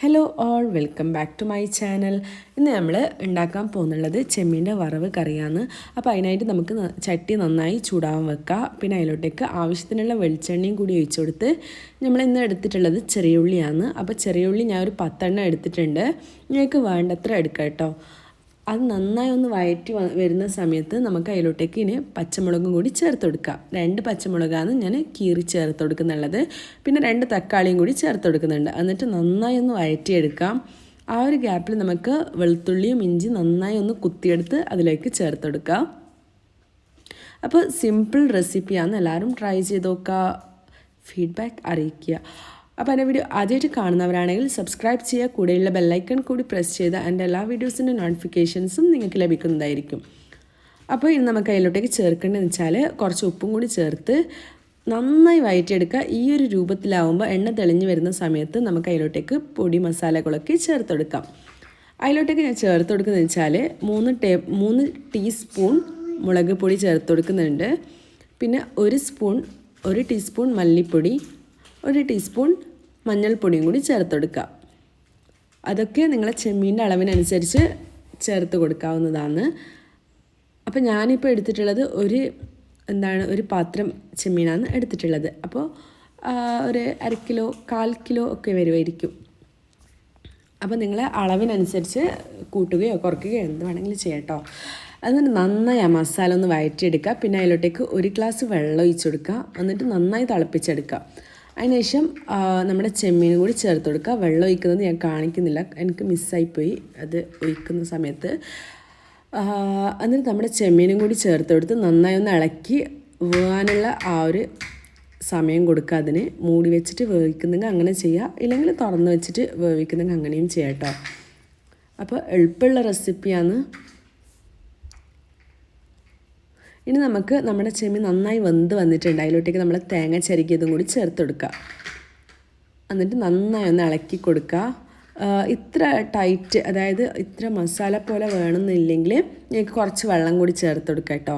Hello all, welcome back to my channel. ഇന്ന് നമ്മൾ ഉണ്ടാക്കാൻ പോകുന്നുള്ളത് ചെമ്മീൻ്റെ വറവ് കറിയാണ്. അപ്പോൾ അതിനായിട്ട് നമുക്ക് ചട്ടി നന്നായി ചൂടാവാൻ വെക്കുക. പിന്നെ അതിലോട്ടേക്ക് ആവശ്യത്തിനുള്ള വെളിച്ചെണ്ണയും കൂടി ഒഴിച്ചു കൊടുത്ത് നമ്മൾ ഇന്ന് എടുത്തിട്ടുള്ളത് ചെറിയ ഉള്ളിയാണ്. അപ്പോൾ ചെറിയ ഉള്ളി ഞാൻ ഒരു 10 എണ്ണം എടുത്തിട്ടുണ്ട്. നിങ്ങൾക്ക് വേണ്ടത്ര എടുക്കാം കേട്ടോ. അത് നന്നായി ഒന്ന് വഴറ്റി വരുന്ന സമയത്ത് നമുക്ക് അതിലോട്ടേക്ക് ഇനി പച്ചമുളകും കൂടി ചേർത്ത് കൊടുക്കാം. 2 പച്ചമുളകാണ് ഞാൻ കീറി ചേർത്ത് കൊടുക്കുന്നുള്ളത്. പിന്നെ 2 തക്കാളിയും കൂടി ചേർത്ത് കൊടുക്കുന്നുണ്ട്. എന്നിട്ട് നന്നായി ഒന്ന് വഴറ്റിയെടുക്കാം. ആ ഒരു ഗ്യാപ്പിൽ നമുക്ക് വെളുത്തുള്ളിയും ഇഞ്ചി നന്നായി ഒന്ന് കുത്തിയെടുത്ത് അതിലേക്ക് ചേർത്ത് കൊടുക്കാം. അപ്പോൾ സിമ്പിൾ റെസിപ്പിയാണ്, എല്ലാവരും ട്രൈ ചെയ്ത് നോക്കുക, ഫീഡ്ബാക്ക് അറിയിക്കുക. അപ്പോൾ എൻ്റെ വീഡിയോ ആദ്യമായിട്ട് കാണുന്നവരാണെങ്കിൽ സബ്സ്ക്രൈബ് ചെയ്യുക, കൂടെയുള്ള ബെല്ലൈക്കൺ കൂടി പ്രസ് ചെയ്ത് എൻ്റെ എല്ലാ വീഡിയോസിൻ്റെ നോട്ടിഫിക്കേഷൻസും നിങ്ങൾക്ക് ലഭിക്കുന്നതായിരിക്കും. അപ്പോൾ ഇനി നമുക്ക് അതിലോട്ടേക്ക് ചേർക്കേണ്ടതെന്ന് വെച്ചാൽ കുറച്ച് ഉപ്പും കൂടി ചേർത്ത് നന്നായി വഴറ്റിയെടുക്കുക. ഈ ഒരു രൂപത്തിലാവുമ്പോൾ എണ്ണ തെളിഞ്ഞ് വരുന്ന സമയത്ത് നമുക്ക് അതിലോട്ടേക്ക് പൊടി മസാലകളൊക്കെ ചേർത്ത് കൊടുക്കാം. അതിലോട്ടേക്ക് ഞാൻ ചേർത്ത് കൊടുക്കുന്നതെന്ന് വെച്ചാൽ 3 ടീസ്പൂൺ മുളക് പൊടി ചേർത്ത് കൊടുക്കുന്നുണ്ട്. പിന്നെ 1 ടീസ്പൂൺ മല്ലിപ്പൊടി, 1 ടീസ്പൂൺ മഞ്ഞൾപ്പൊടിയും കൂടി ചേർത്ത് കൊടുക്കുക. അതൊക്കെ നിങ്ങളെ ചെമ്മീൻ്റെ അളവിനനുസരിച്ച് ചേർത്ത് കൊടുക്കാവുന്നതാണ്. അപ്പോൾ ഞാനിപ്പോൾ എടുത്തിട്ടുള്ളത് ഒരു പാത്രം ചെമ്മീനാണ് എടുത്തിട്ടുള്ളത്. അപ്പോൾ ഒരു 1/2 കിലോ 1/4 കിലോ ഒക്കെ വരുമായിരിക്കും. അപ്പോൾ നിങ്ങളെ അളവിനനുസരിച്ച് കൂട്ടുകയോ കുറയ്ക്കുകയോ എന്ത് വേണമെങ്കിലും ചെയ്യാം കേട്ടോ. അതുകൊണ്ട് നന്നായി ആ മസാല ഒന്ന് വഴറ്റിയെടുക്കുക. പിന്നെ അതിലോട്ടേക്ക് 1 ഗ്ലാസ് വെള്ളം ഒഴിച്ചു കൊടുക്കുക. എന്നിട്ട് നന്നായി തിളപ്പിച്ചെടുക്കുക. അതിനുശേഷം നമ്മുടെ ചെമ്മീനും കൂടി ചേർത്ത് കൊടുക്കുക. വെള്ളം ഒഴിക്കുന്നത് ഞാൻ കാണിക്കുന്നില്ല, എനിക്ക് മിസ്സായിപ്പോയി അത് ഒഴിക്കുന്ന സമയത്ത്. എന്നിട്ട് നമ്മുടെ ചെമ്മീനും കൂടി ചേർത്ത് കൊടുത്ത് നന്നായി ഒന്ന് ഇളക്കി വേവാനുള്ള ആ ഒരു സമയം കൊടുക്കുക. അതിന് മൂടി വെച്ചിട്ട് വേവിക്കുന്നെങ്കിൽ അങ്ങനെ ചെയ്യുക, ഇല്ലെങ്കിൽ തുറന്ന് വെച്ചിട്ട് വേവിക്കുന്നെങ്കിൽ അങ്ങനെയും ചെയ്യാം കേട്ടോ. അപ്പോൾ എളുപ്പമുള്ള റെസിപ്പിയാണ്. ഇനി നമുക്ക് നമ്മുടെ ചെമ്മീൻ നന്നായി വെന്ത് വന്നിട്ടുണ്ട്. അതിലോട്ടേക്ക് നമ്മൾ തേങ്ങ ചിരകിയതും കൂടി ചേർത്ത് കൊടുക്കുക. എന്നിട്ട് നന്നായി ഒന്ന് ഇളക്കി കൊടുക്കുക. ഇത്ര ടൈറ്റ്, അതായത് ഇത്ര മസാല പോലെ വേണമെന്നില്ലെങ്കിൽ നിങ്ങൾക്ക് കുറച്ച് വെള്ളം കൂടി ചേർത്ത് കൊടുക്കുക കേട്ടോ.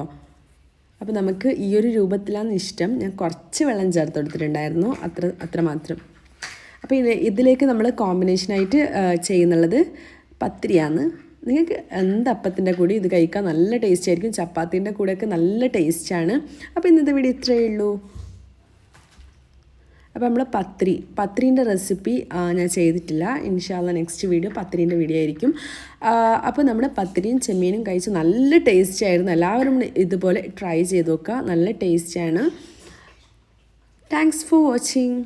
അപ്പോൾ നമുക്ക് ഈ ഒരു രൂപത്തിലാണ് ഇഷ്ടം. ഞാൻ കുറച്ച് വെള്ളം ചേർത്ത് കൊടുത്തിട്ടുണ്ടായിരുന്നു, അത്രമാത്രം. അപ്പോൾ ഇതിലേക്ക് നമ്മൾ കോമ്പിനേഷനായിട്ട് ചെയ്യുന്നുള്ളത് പത്തിരിയാണ്. നിങ്ങൾക്ക് എന്തപ്പത്തിൻ്റെ കൂടി ഇത് കഴിക്കാൻ നല്ല ടേസ്റ്റ് ആയിരിക്കും. ചപ്പാത്തിൻ്റെ കൂടെയൊക്കെ നല്ല ടേസ്റ്റാണ്. അപ്പോൾ ഇന്നത്തെ വീഡിയോ ഇത്രയേ ഉള്ളൂ. അപ്പോൾ നമ്മൾ പത്തിരീൻ്റെ റെസിപ്പി ഞാൻ ചെയ്തിട്ടില്ല. ഇൻഷാ അല്ലാഹ് നെക്സ്റ്റ് വീഡിയോ പത്തിരീൻ്റെ വീഡിയോ ആയിരിക്കും. അപ്പോൾ നമ്മുടെ പത്തിരിയും ചെമ്മീനും കഴിച്ച് നല്ല ടേസ്റ്റ് ആയിരുന്നു. എല്ലാവരും ഇതുപോലെ ട്രൈ ചെയ്ത് നോക്കുക, നല്ല ടേസ്റ്റാണ്. Thanks for watching.